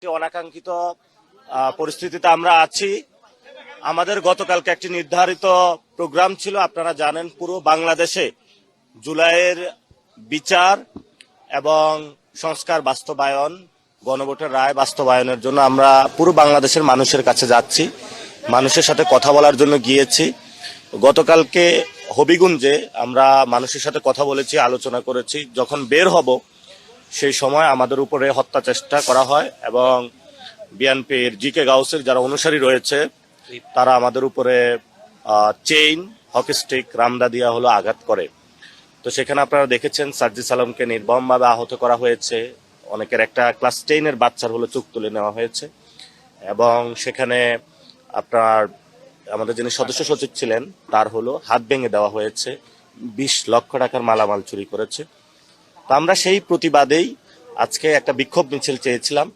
অনাকাঙ্ক্ষিত পরিস্থিতিতে আমরা আছি। আমাদের গতকালকে একটি নির্ধারিত প্রোগ্রাম ছিল। আপনারা জানেন পুরো বাংলাদেশে জুলাইয়ের বিচার এবং সংস্কার বাস্তবায়ন, গণভোটের রায় বাস্তবায়নের জন্য আমরা পুরো বাংলাদেশের মানুষের কাছে যাচ্ছি, মানুষের সাথে কথা বলার জন্য গিয়েছি। গতকালকে হবিগঞ্জে আমরা মানুষের সাথে কথা বলেছি, আলোচনা করেছি। যখন বের হব সেই সময় আমাদের উপরে হত্যা চেষ্টা করা হয় এবং বিএনপির জি.কে. গাউসের যারা অনুসারী রয়েছে তারা আমাদের উপরে চেইন, হকি স্টিক, রামদা দিয়া হলো আঘাত করে। তো সেখানে আপনারা দেখেছেন সার্জিস আলমকে নির্মমভাবে আহত করা হয়েছে। অনেকের একটা ক্লাস 10-এর বাচ্চার হলো চোখ তুলে নেওয়া হয়েছে এবং সেখানে আপনার আমাদের যিনি সদস্য সচিব ছিলেন তার হলো হাত ভেঙে দেওয়া হয়েছে। 20 লক্ষ টাকার মালামাল চুরি করেছে। তো আমরা সেই প্রতিবাদেই আজকে একটা বিক্ষোভ মিছিল চেয়েছিলাম।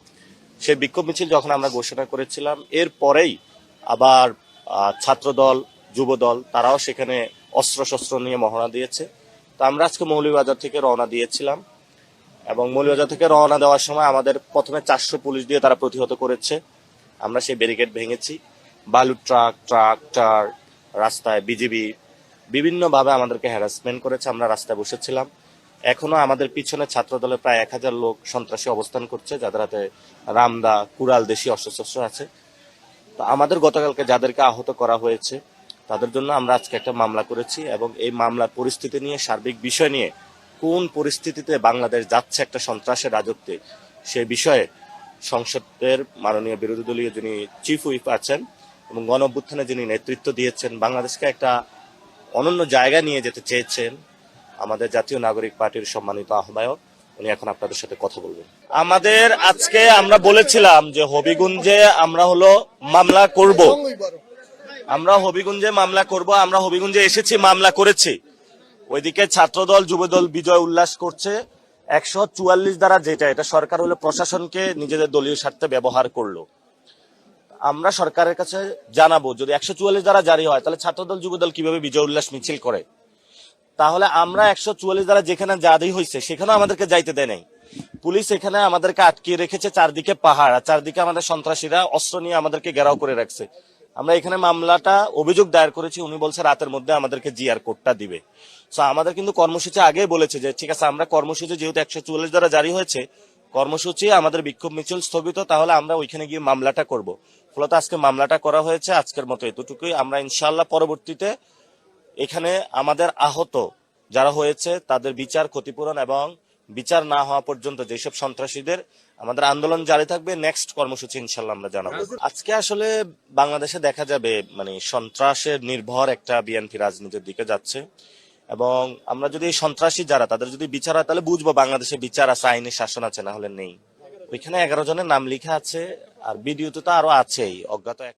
সেই বিক্ষোভ মিছিল যখন আমরা ঘোষণা করেছিলাম, এর পরেই আবার ছাত্রদল, যুবদল তারাও সেখানে অস্ত্রশস্ত্র নিয়ে মহড়া দিয়েছে। তো আমরা আজকে মৌলভীবাজার থেকে রওনা দিয়েছিলাম এবং মৌলভীবাজার থেকে রওনা দেওয়ার সময় আমাদের প্রথমে 400 পুলিশ দিয়ে তারা প্রতিহত করেছে। আমরা সেই ব্যারিকেড ভেঙেছি। বালুর ট্রাক্টর রাস্তায় বিজিবি বিভিন্নভাবে আমাদেরকে হ্যারাসমেন্ট করেছে। আমরা রাস্তায় বসেছিলাম। এখনো আমাদের পিছনে ছাত্রদলের প্রায় 1000 লোক সন্ত্রাসী অবস্থান করছে, যাদের হাতে রামদা, কুড়াল, দেশি অস্ত্রশস্ত্র আছে। তো আমাদের গতকালকে যাদেরকে আহত করা হয়েছে তাদের জন্য আমরা আজকে একটা মামলা করেছি এবং এই মামলার পরিস্থিতি নিয়ে, সার্বিক বিষয় নিয়ে, কোন পরিস্থিতিতে বাংলাদেশ যাচ্ছে একটা সন্ত্রাসের রাজত্বে, সে বিষয়ে সংসদের মাননীয় বিরোধী দলীয় যিনি চিফ হুইপ আছেন এবং গণ অভ্যুত্থানে যিনি নেতৃত্ব দিয়েছেন, বাংলাদেশকে একটা অনন্য জায়গায় নিয়ে যেতে চেয়েছেন আমাদের জাতীয় নাগরিক পার্টির সম্মানিত আহ্বায়ক, উনি এখন আপনাদের সাথে কথা বলবেন। আমাদের আজকে আমরা বলেছিলাম যে হবিগঞ্জে আমরা হলো মামলা করব, আমরা হবিগঞ্জে মামলা করব। আমরা হবিগঞ্জে এসেছি, মামলা করেছি। ওইদিকে ছাত্রদল, যুবদল বিজয় উল্লাস করছে। 144 দ্বারা যেটা, এটা সরকার হলো প্রশাসনকে নিজেদের দলীয় স্বার্থে ব্যবহার করলো। আমরা সরকারের কাছে জানাবো, যদি 144 দ্বারা জারি হয় তাহলে ছাত্রদল, যুবদল কিভাবে বিজয় উল্লাস মিছিল করে। তাহলে আমরা 144 দ্বারা যেখানে জারি হয়েছে সেখানেও আমাদেরকে যাইতে দেয় নাই। পুলিশ এখানে আমাদেরকে আটকিয়ে রেখেছে, চারদিকে পাহাড়, আর চারদিকে আমাদের সন্ত্রাসীরা অস্ত্র নিয়ে আমাদেরকে ঘেরাও করে রাখছে। আমরা এখানে মামলাটা, অভিযোগ দায়ের করেছি। উনি বলছে রাতের মধ্যে আমাদেরকে জিআর কোডটা দিবে। সো আমাদের কিন্তু কর্মসূচি আগেই বলেছে যে ঠিক আছে, আমরা কর্মসূচি যেহেতু 144 দ্বারা জারি হয়েছে, কর্মসূচি আমাদের বিক্ষোভ মিছিল স্থগিত, তাহলে আমরা ওইখানে গিয়ে মামলাটা করব। ফলত আজকে মামলাটা করা হয়েছে। আজকের মতো এতটুকুই। আমরা ইনশাআল্লাহ পরবর্তীতে এখানে আমাদের আহত যারা হয়েছে তাদের বিচার, ক্ষতিপূরণ এবং বিচার না হওয়া পর্যন্ত যেসব সন্ত্রাসীদের, আমাদের আন্দোলন জারি থাকবে। নেক্সট কর্মসূচি ইনশাল্লাহ আমরা জানাবো। আজকে আসলে বাংলাদেশে দেখা যাবে সন্ত্রাসের নির্ভর একটা বিএনপি রাজনীতির দিকে যাচ্ছে এবং আমরা যদি সন্ত্রাসী যারা, তাদের যদি বিচার হয় তাহলে বুঝবো বাংলাদেশে বিচার আছে, আইনি শাসন আছে, না হলে নেই। ওইখানে 11 জনের নাম লেখা আছে আর ভিডিওতে তো আরো আছেই, অজ্ঞাত